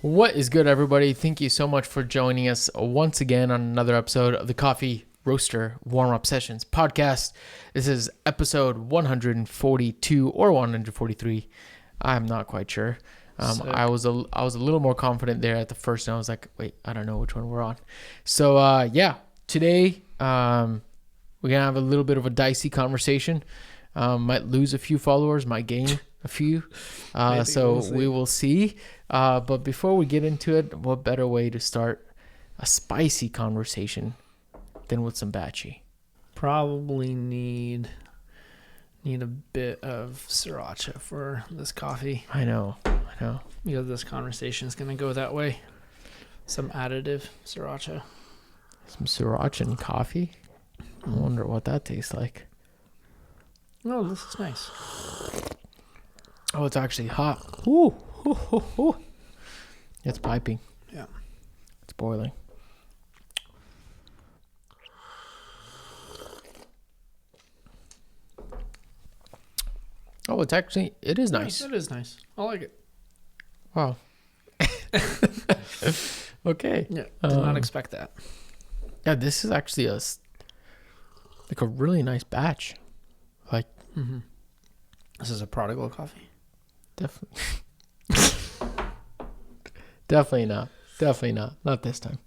What is good, everybody? Thank you so much for joining us once again on another episode of the Coffee Roaster Warm-Up Sessions podcast. This is episode 142 or 143. I'm not quite sure. I was a little more confident there at the first, and I was like, wait, I don't know which one we're on. So today we're gonna have a little bit of a dicey conversation. Might lose a few followers, might gain a few. We will see. But before we get into it, what better way to start a spicy conversation than with some batchy? Probably need a bit of Sriracha for this coffee. I know. Because this conversation is going to go that way. Some additive Sriracha. Some Sriracha and coffee? I wonder what that tastes like. Oh, this is nice. Oh, it's actually hot. Ooh. It's piping. Yeah. It's boiling. Oh, it is nice. Yeah, it is nice. I like it. Wow. Okay. Yeah, did not expect that. Yeah, this is actually a really nice batch. Like, This is a prodigal coffee. definitely. Definitely not. Not this time.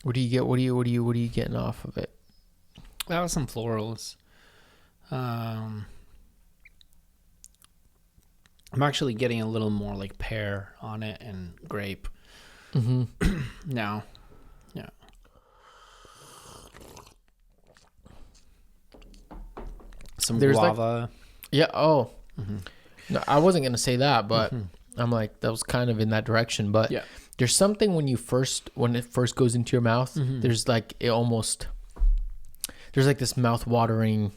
What do you get? What are you getting off of it? That was some florals. I'm actually getting a little more like pear on it and grape. Now. Yeah. Some guava. No, I wasn't gonna say that, but I'm like, that was kind of in that direction. But Yeah. there's something when it first goes into your mouth, there's like there's like this mouth watering,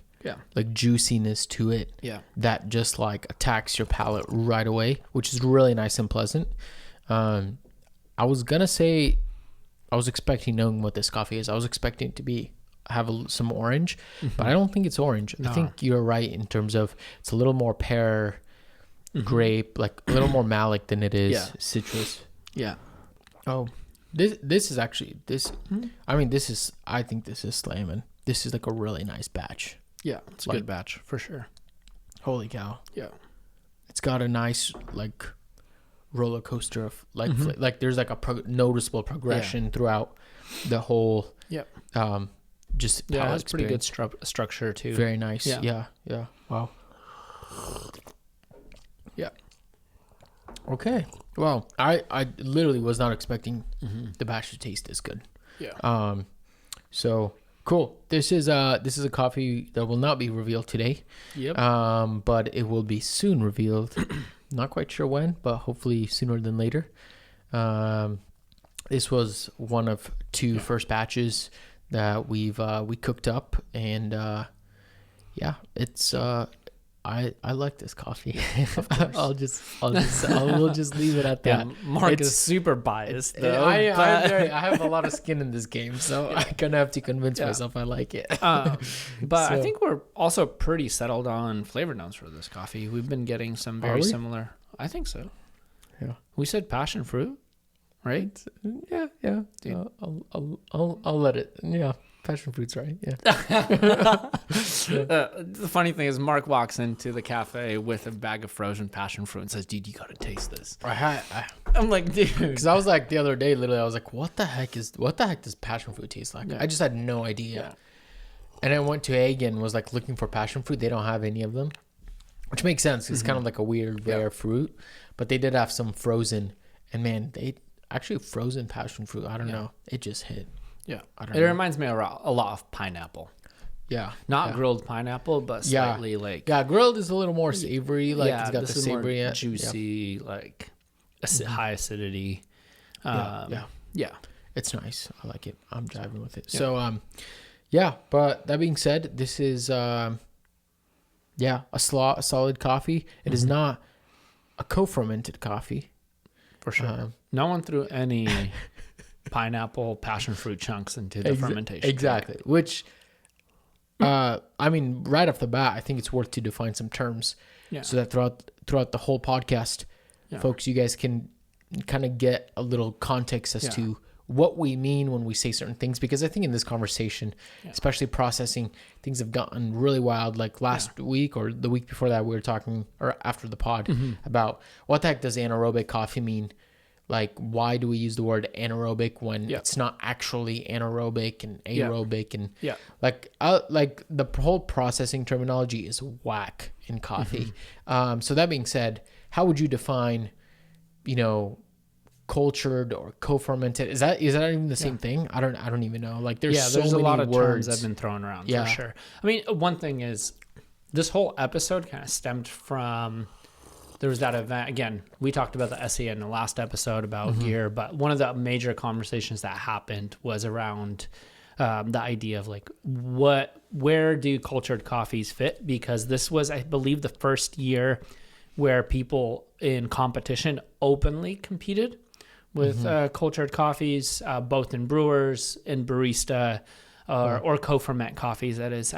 like juiciness to it. Yeah. That just like attacks your palate right away, which is really nice and pleasant. I was gonna say, I was expecting, knowing what this coffee is, I was expecting it to have some orange, but I don't think it's orange. No. I think you're right in terms of it's a little more pear, grape, like a little more malic than it is citrus. Yeah. Oh, this is actually this. I mean, I think this is slamming. This is like a really nice batch. Yeah, it's a good batch for sure. Holy cow! Yeah. It's got a nice like roller coaster of like like there's like a noticeable progression throughout the whole. Yep. Just Yeah, palate it's pretty good experience. structure too. Very nice. Yeah. Yeah. Wow. Yeah. Okay. Well, I literally was not expecting the batch to taste this good. Yeah. So cool. This is a coffee that will not be revealed today. Yep. But it will be soon revealed. Not quite sure when, but hopefully sooner than later. This was one of two first batches that we cooked up, and it's I like this coffee. We'll just leave it at that. Yeah, Mark is super biased though. I have a lot of skin in this game, so I kind of have to convince myself I like it. But I think we're also pretty settled on flavor notes for this coffee. We've been getting some very similar. I think so. Yeah. We said passion fruit, right? Yeah. I'll let it. Yeah. Passion fruit's right. Yeah. The funny thing is, Mark walks into the cafe with a bag of frozen passion fruit and says, "Dude, you gotta taste this." I'm like, dude, because I was like the other day, literally, I was like, what the heck does passion fruit taste like? Yeah. I just had no idea. Yeah. And I went to Egg and was like looking for passion fruit. They don't have any of them, which makes sense. It's kind of like a weird rare fruit, but they did have some frozen. And man, they actually frozen passion fruit. I don't know. It just hit. Yeah, it reminds me a lot of pineapple. Yeah, not grilled pineapple, but slightly like grilled is a little more savory. Like it's got the this savory, is more juicy, like high acidity. Yeah, it's nice. I like it. I'm jiving with it. So but that being said, this is a solid coffee. It is not a co-fermented coffee for sure. No one threw any pineapple passion fruit chunks into the fermentation. Exactly. Which, I mean, right off the bat, I think it's worth to define some terms so that throughout the whole podcast, folks, you guys can kind of get a little context as to what we mean when we say certain things, because I think in this conversation, especially processing, things have gotten really wild. Like last week or the week before that, we were talking, or after the pod, about what the heck does anaerobic coffee mean? Like, why do we use the word anaerobic when it's not actually anaerobic and aerobic? And like the whole processing terminology is whack in coffee. So that being said, how would you define, cultured or co-fermented? Is that even the same thing? I don't even know. Like there's so many a lot of words terms that have been thrown around for sure. I mean, one thing is this whole episode kind of stemmed from, there was that event. Again, we talked about the SEA in the last episode about gear, but one of the major conversations that happened was around the idea of like, where do cultured coffees fit? Because this was, I believe, the first year where people in competition openly competed with cultured coffees, both in brewers, in barista, or co-ferment coffees, that is.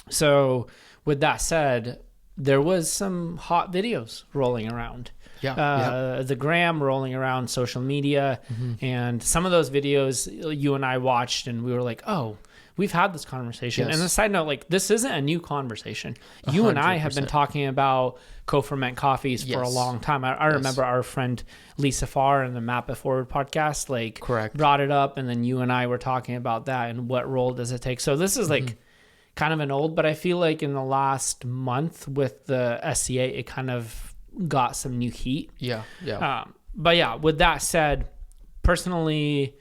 So with that said, there was some hot videos rolling around. The gram rolling around social media. And some of those videos you and I watched, and we were like, oh, we've had this conversation. And a side note, like, this isn't a new conversation. 100%. You and I have been talking about co-ferment coffees for a long time. I remember our friend Lisa Farr in the Map It Forward podcast, like, brought it up, and then you and I were talking about that and what role does it take. So this is like kind of an old, but I feel like in the last month with the SCA, it kind of got some new heat. But yeah, with that said, personally,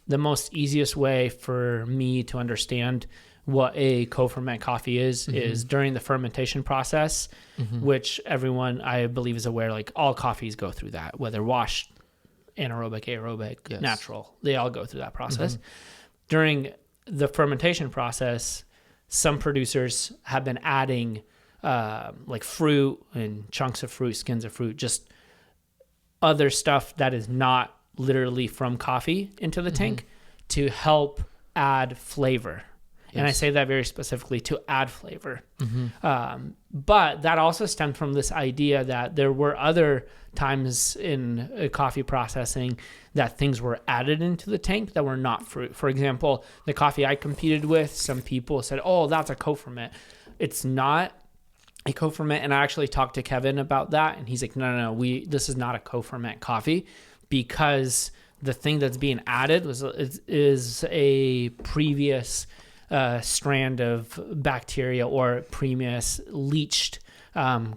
the most easiest way for me to understand what a co-ferment coffee is during the fermentation process, which everyone I believe is aware, like all coffees go through that, whether washed, anaerobic, aerobic, natural, they all go through that process. During the fermentation process, some producers have been adding like fruit and chunks of fruit, skins of fruit, just other stuff that is not literally from coffee into the tank to help add flavor. And I say that very specifically, to add flavor. But that also stemmed from this idea that there were other times in coffee processing that things were added into the tank that were not fruit. For example, the coffee I competed with, some people said, oh, that's a co-ferment. It's not a co-ferment. And I actually talked to Kevin about that. And he's like, no, this is not a co-ferment coffee, because the thing that's being added is a previous strand of bacteria or previous leached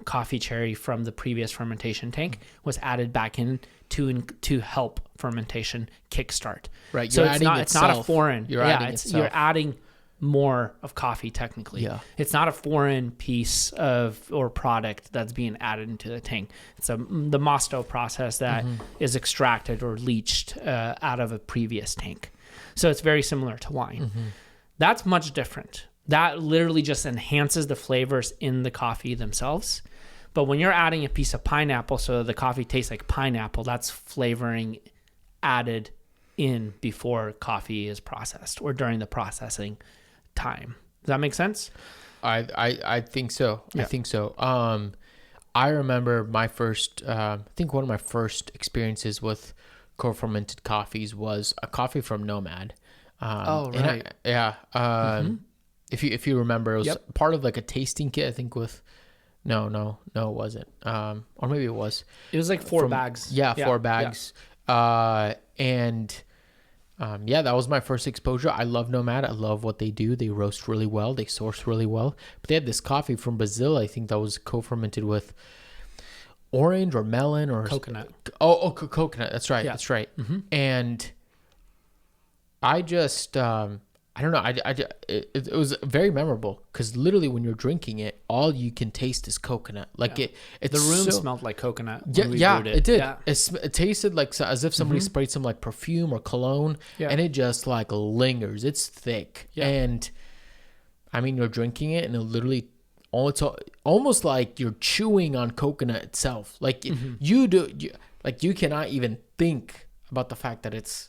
coffee cherry from the previous fermentation tank was added back in to help fermentation kickstart. Right. So it's not a foreign. You're adding more of coffee technically. It's not a foreign piece or product that's being added into the tank. It's the Mosto process that is extracted or leached out of a previous tank. So it's very similar to wine. That's much different. That literally just enhances the flavors in the coffee themselves. But when you're adding a piece of pineapple so the coffee tastes like pineapple, that's flavoring added in before coffee is processed or during the processing time. Does that make sense? I think so. I think so. I remember my first, I think one of my first experiences with co-fermented coffees was a coffee from Nomad. If you remember, it was part of like a tasting kit, I think with, no, it wasn't. Or maybe it was. It was like four bags. Yeah, 4 bags. That was my first exposure. I love Nomad. I love what they do. They roast really well. They source really well. But they had this coffee from Brazil, I think, that was co-fermented with orange or melon or coconut. Coconut. That's right. Yeah. That's right. And I just, I don't know. It was very memorable because literally when you're drinking it, all you can taste is coconut. Like it's the room smelled like coconut. It did. Yeah. It tasted like as if somebody sprayed some like perfume or cologne, and it just like lingers. It's thick, and I mean you're drinking it, and it literally, it's almost like you're chewing on coconut itself. Like you cannot even think about the fact that it's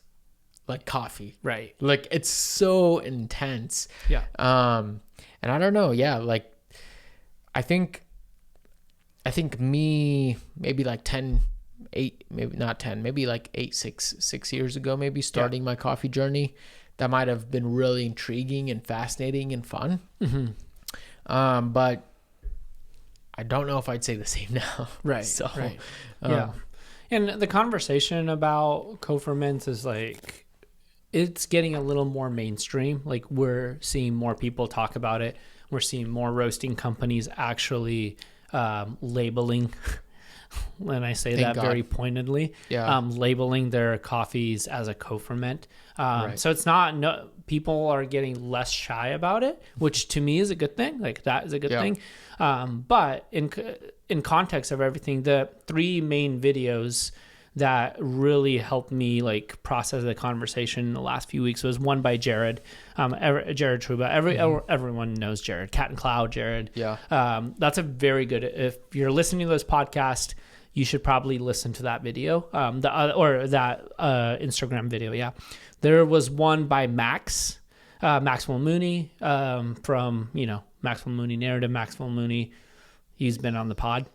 like coffee, right? Like it's so intense. And I don't know, like I think I think me maybe like 8, maybe not 10, maybe like 6 years ago, maybe starting my coffee journey, that might have been really intriguing and fascinating and fun. But I don't know if I'd say the same now. Right. So, right. Yeah. And the conversation about co-ferments is like, it's getting a little more mainstream. Like we're seeing more people talk about it. We're seeing more roasting companies actually labeling, and I say that very pointedly, labeling their coffees as a co-ferment. So it's not, people are getting less shy about it, which to me is a good thing. Like that is a good thing. But in context of everything, the 3 main videos that really helped me like process the conversation in the last few weeks was one by Jared, Jared Truba. Everyone knows Jared, Cat and Cloud Jared. Yeah. That's a very good, if you're listening to this podcast, you should probably listen to that video, that Instagram video. Yeah. There was one by Maxwell Mooney, from, Maxwell Mooney Narrative, Maxwell Mooney. He's been on the pod.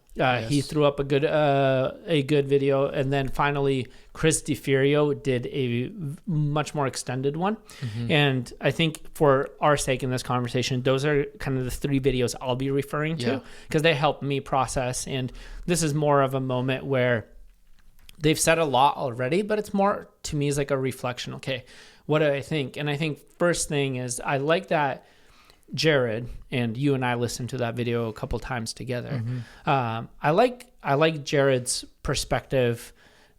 He threw up a good video, and then finally Chris DeFurio did a much more extended one. And I think for our sake in this conversation, those are kind of the 3 videos I'll be referring to because they help me process. And this is more of a moment where they've said a lot already, but it's more to me is like a reflection. Okay, what do I think? And I think first thing is I like that Jared and you and I listened to that video a couple times together. I like Jared's perspective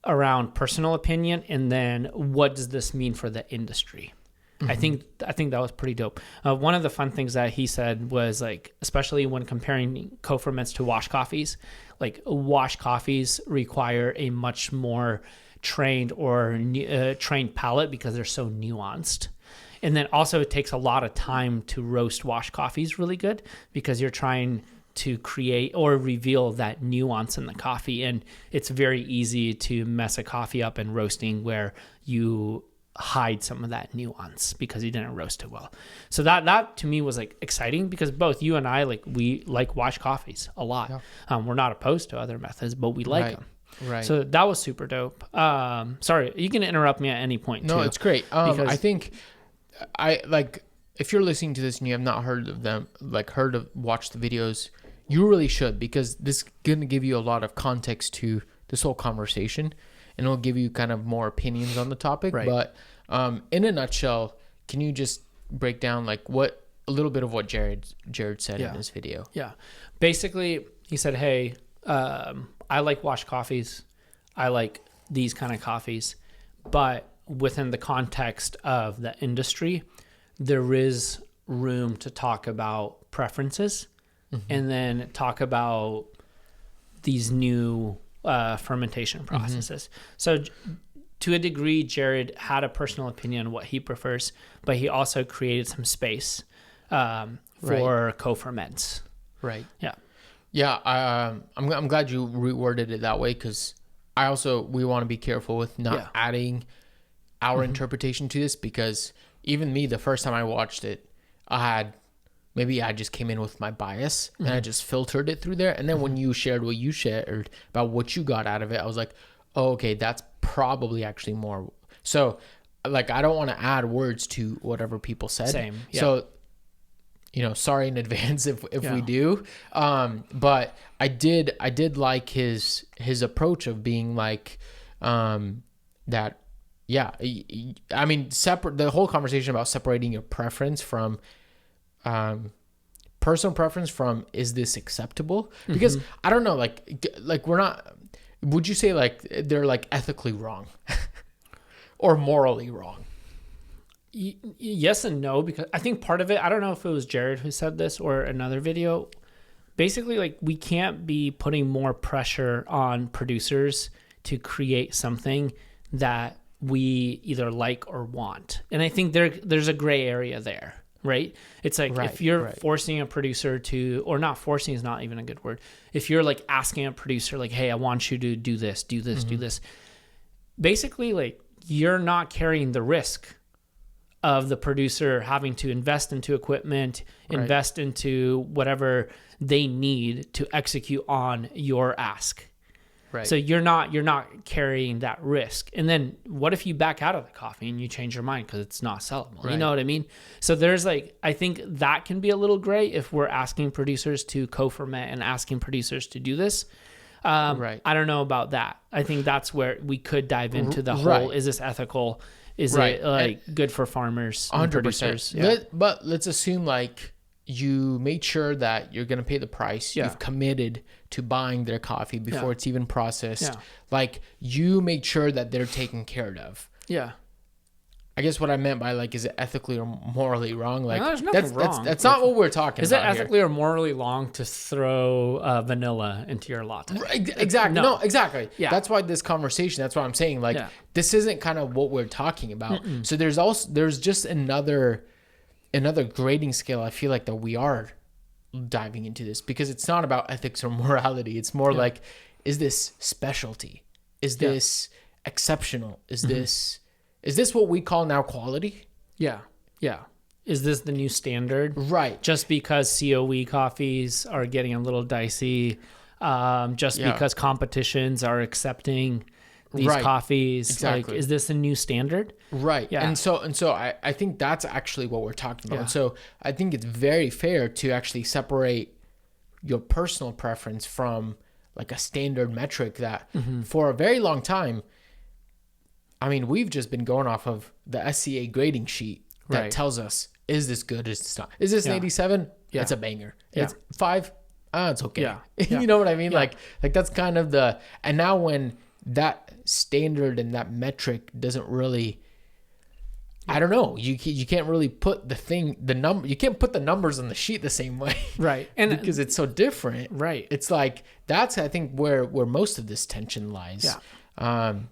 around personal opinion, and then what does this mean for the industry? I think that was pretty dope. One of the fun things that he said was like, especially when comparing co-ferments to wash coffees, like wash coffees require a much more trained palate because they're so nuanced. And then also it takes a lot of time to roast wash coffees really good because you're trying to create or reveal that nuance in the coffee. And it's very easy to mess a coffee up in roasting where you hide some of that nuance because you didn't roast it well. So that to me was like exciting because both you and I, like, we like wash coffees a lot. We're not opposed to other methods, but we like them. Right. So that was super dope. Sorry, you can interrupt me at any point. No, it's great. I think if you're listening to this and you have not heard of them, watch the videos, you really should, because this is going to give you a lot of context to this whole conversation, and it'll give you kind of more opinions on the topic. Right. But in a nutshell, can you just break down a little bit of what Jared said in this video? Yeah. Basically, he said, hey, I like wash coffees. I like these kind of coffees, but within the context of the industry, there is room to talk about preferences and then talk about these new fermentation processes. So to a degree, Jared had a personal opinion on what he prefers, but he also created some space for co-ferments. Right. Yeah. Yeah. I'm glad you reworded it that way, because we want to be careful with not adding our interpretation to this, because even me, the first time I watched it, I just came in with my bias and I just filtered it through there. And then when you shared what you shared about what you got out of it, I was like, oh, okay, that's probably actually more. So I don't want to add words to whatever people said. Same. Yeah. So, sorry in advance if we do. But I did like his approach of being like, that. Yeah, I mean, the whole conversation about separating your preference from personal preference from, is this acceptable? Because I don't know, we're not. Would you say they're ethically wrong or morally wrong? Yes and no, because I think part of it, I don't know if it was Jared who said this or another video. Basically, we can't be putting more pressure on producers to create something that we either like or want. And I think there's a gray area there, right? It's if you're forcing a producer to, or not forcing is not even a good word. If you're asking a producer, hey, I want you to do this, do this, do this. Basically, you're not carrying the risk of the producer having to invest into equipment, invest into whatever they need to execute on your ask. Right. So you're not carrying that risk. And then what if you back out of the coffee and you change your mind because it's not sellable? Right. You know what I mean? So there's I think that can be a little gray if we're asking producers to co-ferment and asking producers to do this. Right. I don't know about that. I think that's where we could dive into the whole, is this ethical? Is it good for farmers and 100%. producers? Yeah. But let's assume you made sure that you're going to pay the price. Yeah. You've committed to buying their coffee before it's even processed. Yeah. You made sure that they're taken care of. Yeah. I guess what I meant by is it ethically or morally wrong? No, there's nothing wrong. That's not what we're talking about. Is it ethically or morally wrong to throw vanilla into your latte? Exactly. No, exactly. Yeah. That's why this conversation, that's what I'm saying. This isn't kind of what we're talking about. Mm-mm. So there's just another grading scale. I feel that we are diving into this because it's not about ethics or morality. It's more is this specialty? Is this exceptional? Is this what we call now quality? Yeah. Yeah. Is this the new standard? Right. Just because COE coffees are getting a little dicey, because competitions are accepting these coffees. Exactly. Is this a new standard? Right. Yeah. And so I think that's actually what we're talking about. Yeah. So I think it's very fair to actually separate your personal preference from a standard metric that for a very long time, I mean, we've just been going off of the SCA grading sheet that tells us, is this good? Is this not? Is this an 87? Yeah. It's a banger. Yeah. It's 5? It's okay. Yeah. You know what I mean? Yeah. That's kind of and now when that standard and that metric doesn't really, I don't know, you can't really put you can't put the numbers on the sheet the same way. Right. And because it's so different. Right. It's that's, I think, where most of this tension lies. Yeah.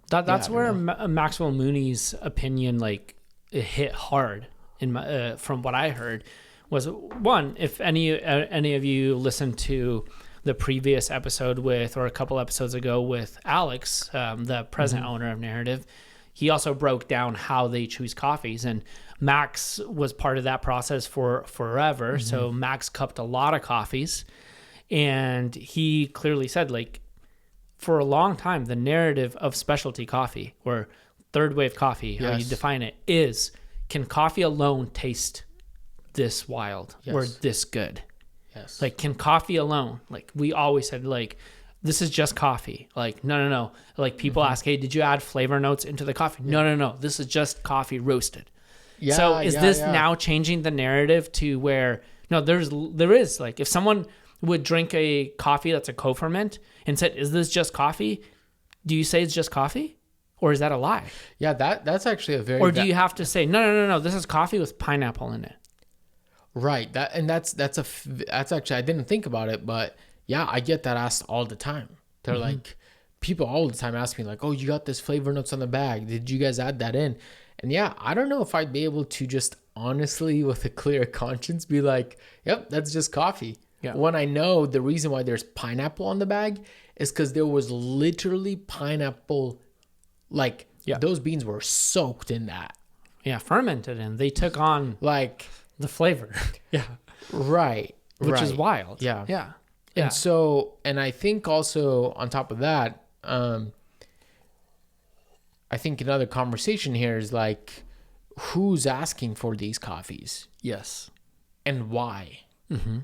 That's where Maxwell Mooney's opinion it hit hard from what I heard was, one, if any of you listened to the previous episode or a couple episodes ago with Alex, the present owner of Narrative, he also broke down how they choose coffees, and Max was part of that process for forever. So Max cupped a lot of coffees, and he clearly said for a long time, the narrative of specialty coffee or third wave coffee, how you define it, is, can coffee alone taste this wild or this good? Yes. Can coffee alone, we always said, this is just coffee. No. People ask, hey, did you add flavor notes into the coffee? Yeah. No. This is just coffee roasted. Yeah. So is this now changing the narrative to where, no, there is if someone would drink a coffee that's a co-ferment and said, is this just coffee? Do you say it's just coffee? Or is that a lie? Yeah, that's actually a very... Or do you have to say, no, this is coffee with pineapple in it? Right. That's actually, I didn't think about it, but yeah, I get that asked all the time. They're people all the time ask me oh, you got this flavor notes on the bag. Did you guys add that in? And yeah, I don't know if I'd be able to just honestly, with a clear conscience, be yep, that's just coffee. Yeah. When I know the reason why there's pineapple on the bag is because there was literally pineapple, those beans were soaked in that. Yeah, fermented, and they took on the flavor. Yeah. Right. Which is wild. Yeah. Yeah. And I think also on top of that, I think another conversation here is who's asking for these coffees? Yes. And why? Mm-hmm.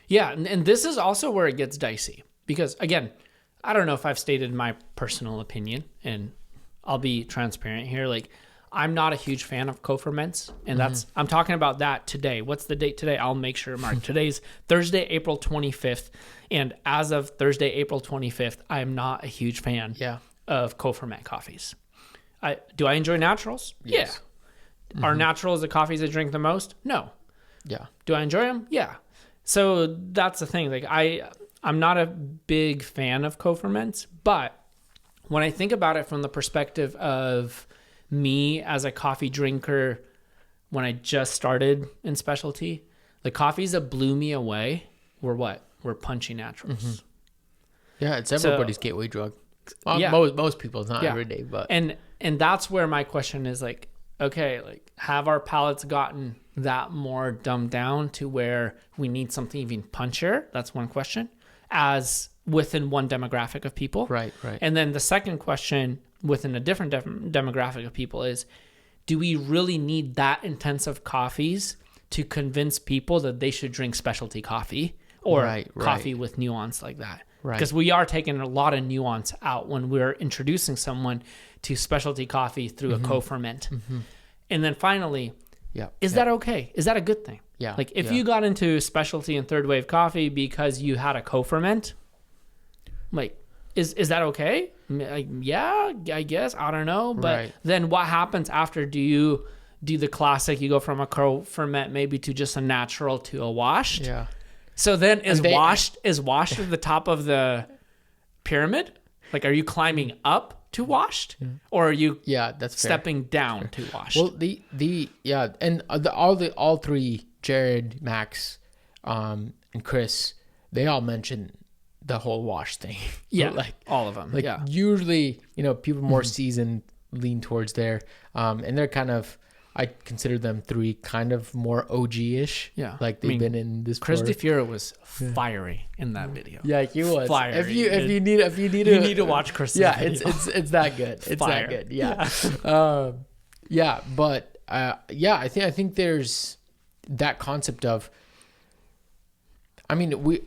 Yeah, and this is also where it gets dicey because, again, I don't know if I've stated my personal opinion, and I'll be transparent here. I'm not a huge fan of co-ferments, and I'm talking about that today. What's the date today? I'll make sure, Mark. Today's Thursday, April 25th, and as of Thursday, April 25th, I am not a huge fan of co-ferment coffees. Do I enjoy naturals? Yes. Yeah. Are naturals the coffees I drink the most? No. Yeah. Do I enjoy them? Yeah. So that's the thing. I'm not a big fan of co-ferments, but when I think about it from the perspective of me as a coffee drinker, when I just started in specialty, the coffees that blew me away were what? Were punchy naturals. Yeah, it's everybody's gateway drug. Most people's, not every day, but and that's where my question is okay, like have our palates gotten that more dumbed down to where we need something even punchier? That's one question. As within one demographic of people. Right. And then the second question within a different demographic of people is, do we really need that intensive coffees to convince people that they should drink specialty coffee or coffee with nuance like that? Right. Because we are taking a lot of nuance out when we're introducing someone to specialty coffee through a co-ferment. And then finally, is that okay? Is that a good thing? Yeah. Like if you got into specialty and third wave coffee because you had a co-ferment, like, is that okay? Like, yeah, I guess. I don't know. But then what happens after? Do you do the classic? You go from a co-ferment maybe to just a natural to a washed? Yeah. So then is washed at the top of the pyramid? Like, are you climbing up to washed, or are you that's stepping down to washed? Well, and all three, Jared, Max, and Chris, they all mentioned the whole wash thing. Like all of them. Like usually, people more seasoned lean towards there, and they're kind of. I consider them three kind of more OG-ish. Yeah. Like they've been in this. Chris DeFura was fiery in that video. Yeah, he was. Fiery. If you need to watch Chris. Yeah, it's that good. It's that good. Yeah. But I think there's that concept of. I mean,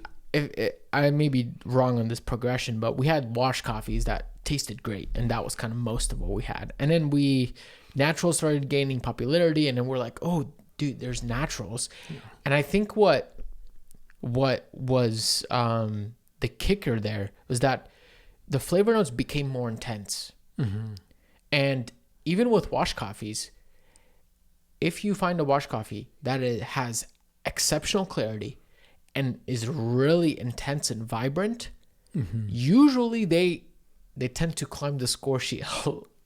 I may be wrong on this progression, but we had wash coffees that tasted great, and that was kind of most of what we had, and then naturals started gaining popularity, and then we're like, oh, dude, there's naturals. And I think what was the kicker there was that the flavor notes became more intense. And even with wash coffees, if you find a wash coffee that it has exceptional clarity and is really intense and vibrant, usually they tend to climb the score sheet.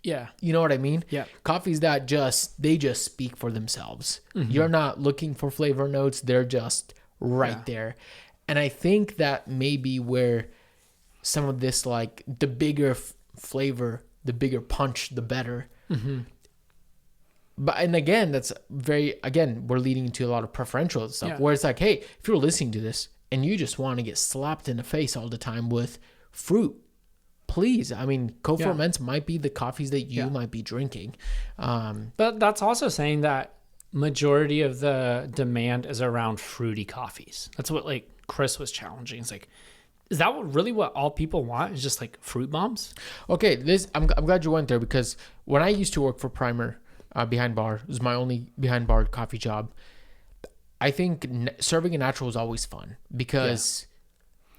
Yeah. You know what I mean? Yeah. Coffees that just speak for themselves. You're not looking for flavor notes. They're just right there. And I think that may be where some of this, like the bigger flavor, the bigger punch, the better. But, and again, we're leading into a lot of preferential stuff where it's like, hey, if you're listening to this and you just want to get slapped in the face all the time with fruit, please. I mean, co-ferments might be the coffees that you might be drinking. But that's also saying that majority of the demand is around fruity coffees. That's what like Chris was challenging. It's like, is that really what all people want? Is just like fruit bombs? Okay, I'm glad you went there, because when I used to work for Primer behind bar, it was my only behind bar coffee job. I think serving a natural is always fun, because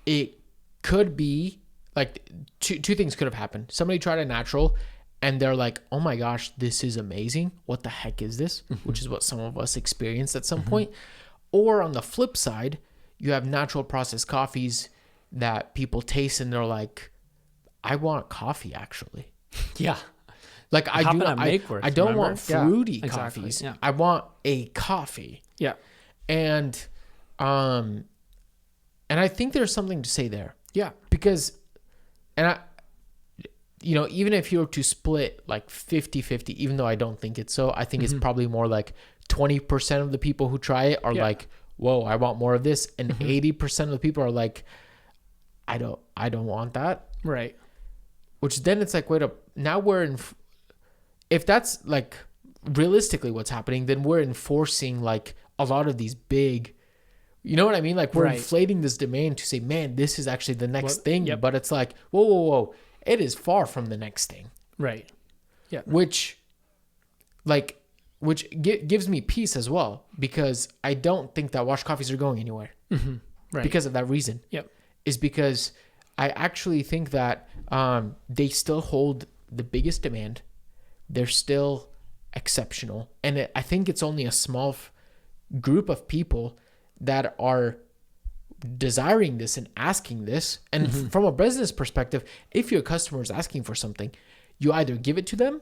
it could be like two things could have happened. Somebody tried a natural and they're like, oh my gosh, this is amazing. What the heck is this? Which is what some of us experienced at some point. Or on the flip side, you have natural processed coffees that people taste and they're like, I want coffee actually. Yeah. Like I don't want fruity exactly. coffees. Yeah. I want a coffee. Yeah. And I think there's something to say there. Yeah. Because even if you were to split like 50-50, even though I don't think it's so, I think it's probably more like 20% of the people who try it are like, whoa, I want more of this. And 80% of the people are like, I don't want that. Right. Which then it's like, wait up, now if that's like realistically what's happening, then we're enforcing like a lot of these big, you know what I mean? Like we're inflating this demand to say, man, this is actually the next thing. Yep. But it's like, whoa. It is far from the next thing. Right. Yeah. Which gives me peace as well, because I don't think that wash coffees are going anywhere. Right. Because of that reason. Yep. Is because I actually think that they still hold the biggest demand. They're still exceptional. And I think it's only a small group of people that are desiring this and asking this. And from a business perspective, if your customer is asking for something, you either give it to them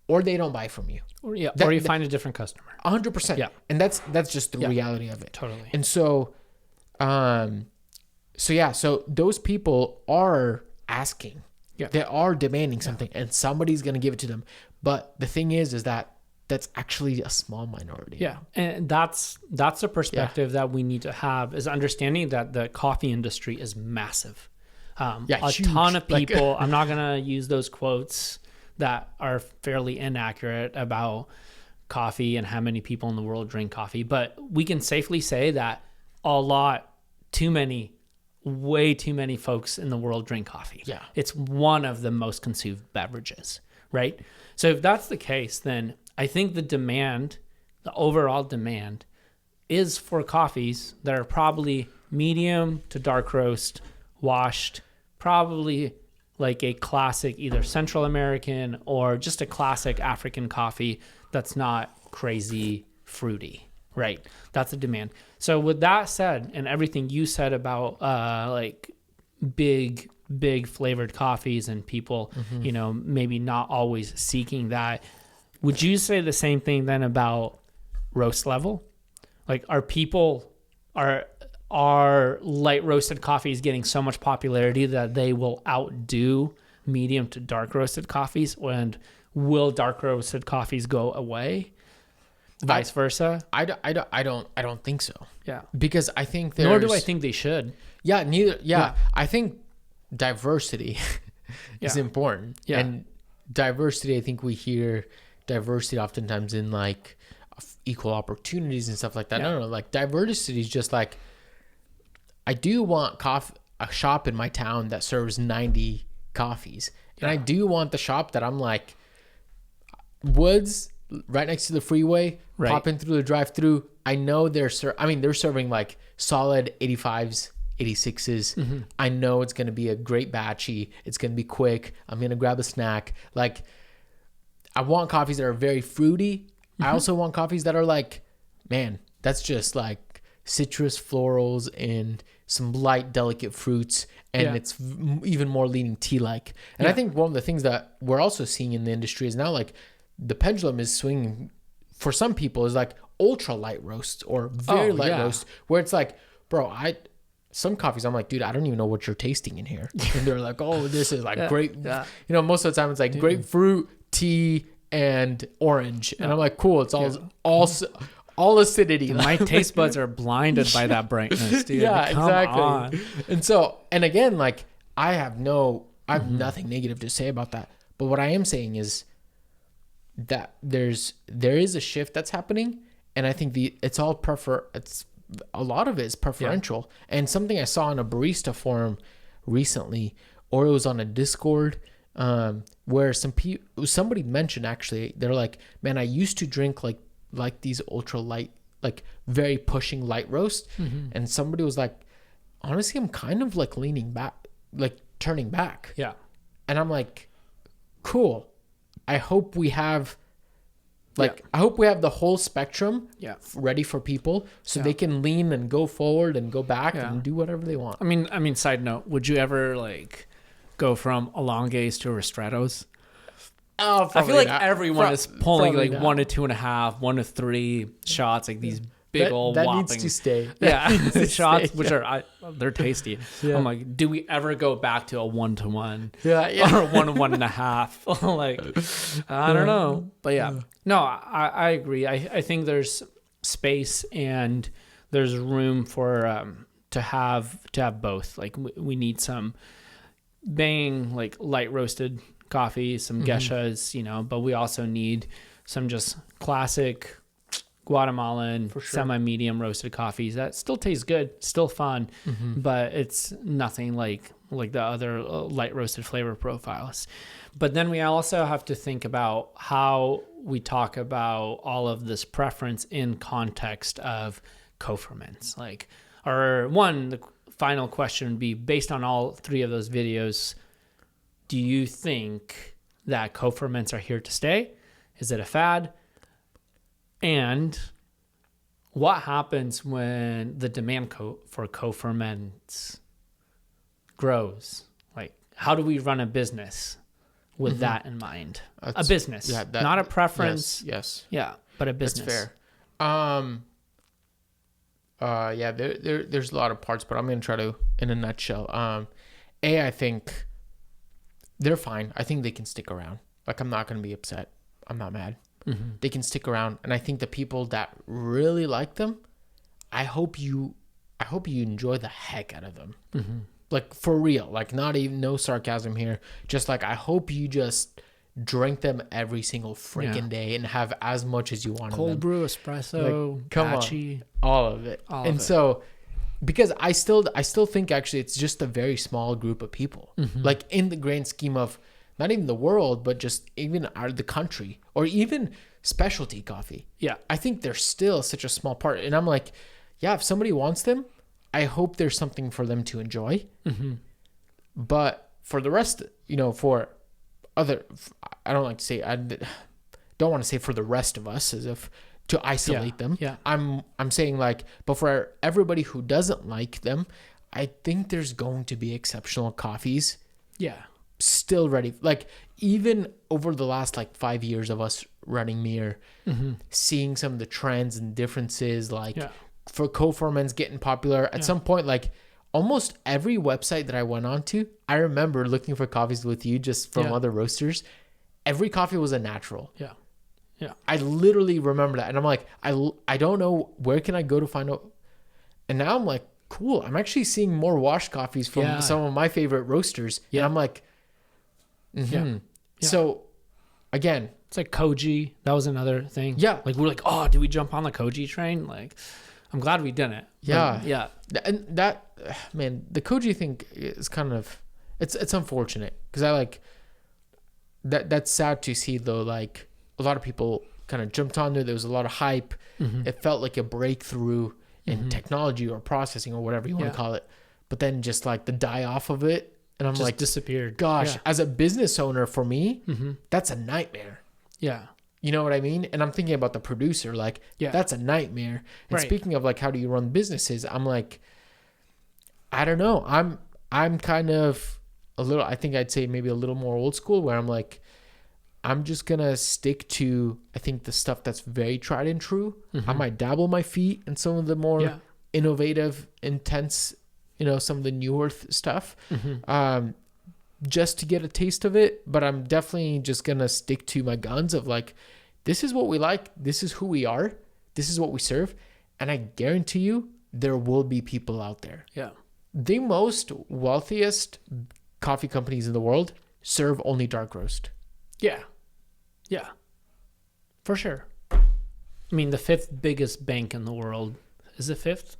or they don't buy from you. Or you find a different customer. 100%. Yeah. And that's just the reality of it. Totally. And so, so those people are asking. Yeah. They are demanding something, and somebody's going to give it to them. But the thing is that that's actually a small minority. Yeah. And that's a perspective that we need to have, is understanding that the coffee industry is massive. A huge. ton of people, I'm not going to use those quotes that are fairly inaccurate about coffee and how many people in the world drink coffee, but we can safely say that way too many folks in the world drink coffee. Yeah. It's one of the most consumed beverages, right? So if that's the case, then I think the overall demand is for coffees that are probably medium to dark roast, washed, probably like a classic either Central American or just a classic African coffee that's not crazy fruity, right? That's the demand. So with that said, and everything you said about like big flavored coffees and people, maybe not always seeking that, would you say the same thing then about roast level? Like, are light roasted coffees getting so much popularity that they will outdo medium to dark roasted coffees, and will dark roasted coffees go away? Vice versa? I don't think so. Yeah. Because I think Nor do I think they should. Yeah, neither. Yeah. I think diversity is important. Yeah. And diversity, I think we hear diversity oftentimes in like equal opportunities and stuff like that. No, like diversity is just like, I do want a shop in my town that serves 90 coffees. And I do want the shop that I'm like, Woods, right next to the freeway, popping through the drive-through. I know they're serving like solid 85s, 86s. Mm-hmm. I know it's going to be a great batchy. It's going to be quick. I'm going to grab a snack. Like, I want coffees that are very fruity. Mm-hmm. I also want coffees that are like, man, that's just like citrus florals and some light, delicate fruits. And it's even more leaning tea-like. And I think one of the things that we're also seeing in the industry is now like the pendulum is swinging for some people is like ultra light roasts or very light roast, where it's like, bro, some coffees I'm like, dude, I don't even know what you're tasting in here. And they're like, oh, this is like great. Yeah. Most of the time it's like grapefruit, tea, and orange. And I'm like, cool. It's all acidity. My taste buds are blinded by that brightness, dude. Yeah, exactly. And again, like I have nothing negative to say about that. But what I am saying is that there is a shift that's happening, and I think it's a lot of it is preferential. Yeah. And something I saw in a barista forum recently, or it was on a Discord, where somebody mentioned, actually, they're like, man, I used to drink like these ultra light, like very pushing light roast. Mm-hmm. And somebody was like, honestly, I'm kind of like leaning back, like turning back. Yeah. And I'm like, cool. I hope we have the whole spectrum ready for people so they can lean and go forward and go back and do whatever they want. I mean, side note, would you ever like go from elongates to ristrettos? Oh, I feel like everyone is pulling like 1 to 2.5, 1 to 3 shots, like these big old that whopping. Needs to stay. Yeah, shots which are they're tasty. Yeah. I'm like, do we ever go back to a 1-to-1? Yeah. Or 1 to 1.5? Like, I don't know, but no, I agree. I think there's space and there's room for to have both. Like we need some bang like light roasted coffee, some geishas, but we also need some just classic Guatemalan semi-medium roasted coffees that still taste good, still fun, but it's nothing like the other light roasted flavor profiles. But then we also have to think about how we talk about all of this preference in context of co-ferments. Like, the final question would be, based on all 3 of those videos, do you think that co-ferments are here to stay? Is it a fad? And what happens when the demand for co-ferments grows? Like, how do we run a business with that in mind? A business, not a preference. Yes. Yeah, but a business. That's fair. There's a lot of parts, but I'm going to try to, in a nutshell. I think they're fine. I think they can stick around. Like, I'm not going to be upset. I'm not mad. they can stick around. And I think the people that really like them, I hope you enjoy the heck out of them. Like for real, like not even, no sarcasm here. Just like, I hope you just drink them every single freaking day and have as much as you want. Cold brew, espresso, like, come batchy, on, all of it. So, because I still think actually it's just a very small group of people, like in the grand scheme of not even the world, but just even the country, or even specialty coffee. Yeah. I think they're still such a small part. And I'm like, yeah, if somebody wants them, I hope there's something for them to enjoy. But for the rest, for other, I don't like to say, I don't want to say for the rest of us as if to isolate them. Yeah. I'm saying like, but for everybody who doesn't like them, I think there's going to be exceptional coffees. Yeah. Still ready. Like even over the last like 5 years of us running Mir, seeing some of the trends and differences, like for co-ferments getting popular at some point, like almost every website that I went on to, I remember looking for coffees with you just from other roasters. Every coffee was a natural. Yeah. I literally remember that. And I'm like, I don't know, where can I go to find out? And now I'm like, cool. I'm actually seeing more washed coffees from some of my favorite roasters. Yeah. And I'm like, So again, it's like Koji. That was another thing. Yeah. Like we're like, oh, did we jump on the Koji train? Like, I'm glad we didn't. Yeah. But, yeah. And that, man, the Koji thing is kind of, it's unfortunate because I like that. That's sad to see though. Like a lot of people kind of jumped on there. There was a lot of hype. It felt like a breakthrough in technology or processing or whatever you want to call it. But then just like the die off of it. And I'm just like, disappeared. Gosh, as a business owner for me, that's a nightmare. Yeah. You know what I mean? And I'm thinking about the producer, like, that's a nightmare. And speaking of like, how do you run businesses? I'm like, I don't know. I'm kind of a little, I think I'd say maybe a little more old school where I'm like, I'm just going to stick to, I think the stuff that's very tried and true. I might dabble my feet in some of the more innovative, intense, some of the newer stuff, just to get a taste of it. But I'm definitely just going to stick to my guns of like, this is what we like. This is who we are. This is what we serve. And I guarantee you there will be people out there. Yeah. The most wealthiest coffee companies in the world serve only dark roast. Yeah. Yeah. For sure. I mean, the 5th biggest bank in the world is the 5th.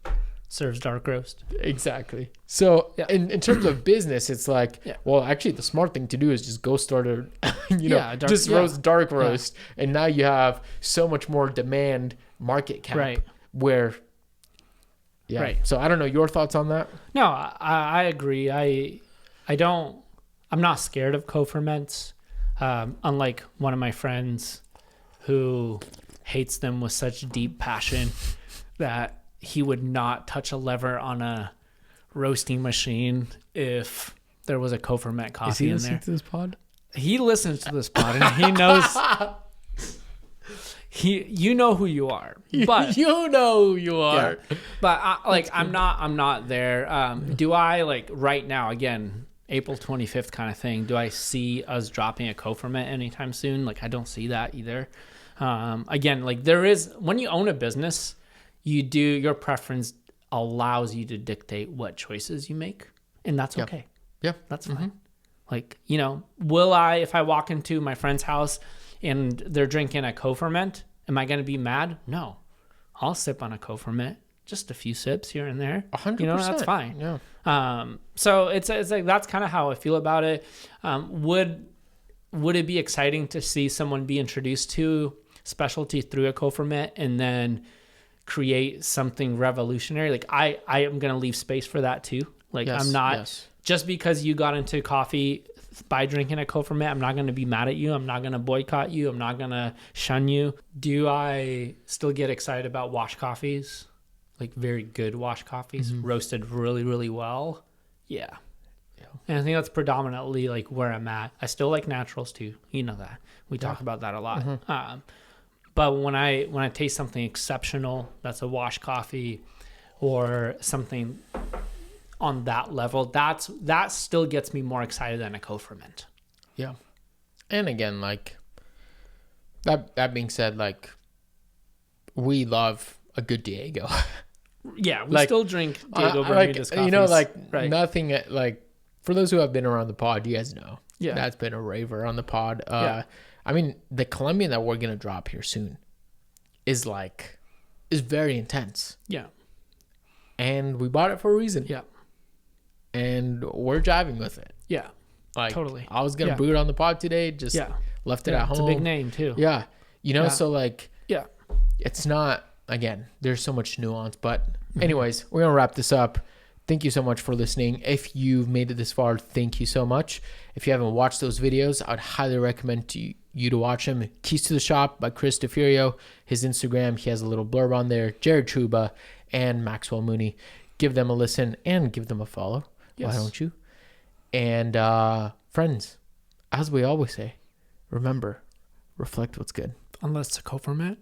Serves dark roast. Exactly. So in terms of business, it's like, well, actually the smart thing to do is just go start a, roast dark roast. And now you have so much more demand market cap where, So I don't know your thoughts on that. No, I agree. I'm not scared of co-ferments. Unlike one of my friends who hates them with such deep passion that he would not touch a lever on a roasting machine if there was a co-ferment coffee in there. Is he listening to this pod? He listens to this pod and he knows. You know who you are, but you know who you are. Yeah. But I'm not there. Do I like right now? Again, April 25th kind of thing. Do I see us dropping a co-ferment anytime soon? Like I don't see that either. Again, like there is when you own a business. Your preference allows you to dictate what choices you make, and that's okay. Yeah. That's fine. Like, will I, if I walk into my friend's house and they're drinking a co-ferment, am I going to be mad? No. I'll sip on a co-ferment, just a few sips here and there. 100%. That's fine. Yeah. So it's like, that's kind of how I feel about it. Would it be exciting to see someone be introduced to specialty through a co-ferment and then create something revolutionary? Like I am going to leave space for that too. Like I'm not just because you got into coffee by drinking a co-ferment, I'm not going to be mad at you. I'm not going to boycott you. I'm not going to shun you. Do I still get excited about wash coffees? Like very good wash coffees, roasted really, really well. Yeah. And I think that's predominantly like where I'm at. I still like naturals too. You know that. We talk about that a lot. But when I taste something exceptional, that's a wash coffee or something on that level, that still gets me more excited than a co-ferment. Yeah. And again, like That being said, like, we love a good Diego. Yeah, we like, still drink Diego Bermudez coffees. You know, like, right. nothing, like, for those who have been around the pod, you guys know. Yeah. That's been a raver on the pod. Yeah. I mean, the Colombian that we're going to drop here soon is very intense. Yeah. And we bought it for a reason. Yeah. And we're jiving with it. Yeah. Like, totally. I was going to brew it on the pod today, just left it at home. It's a big name, too. Yeah. You know, so, like, yeah, it's not, again, there's so much nuance. But anyways, we're going to wrap this up. Thank you so much for listening. If you've made it this far, thank you so much. If you haven't watched those videos, I'd highly recommend you to watch them. Keys to the Shop by Chris DeFurio. His Instagram, he has a little blurb on there. Jared Truba and Maxwell Mooney. Give them a listen and give them a follow. Yes. Why don't you? And friends, as we always say, remember, reflect what's good. Unless it's a co-ferment.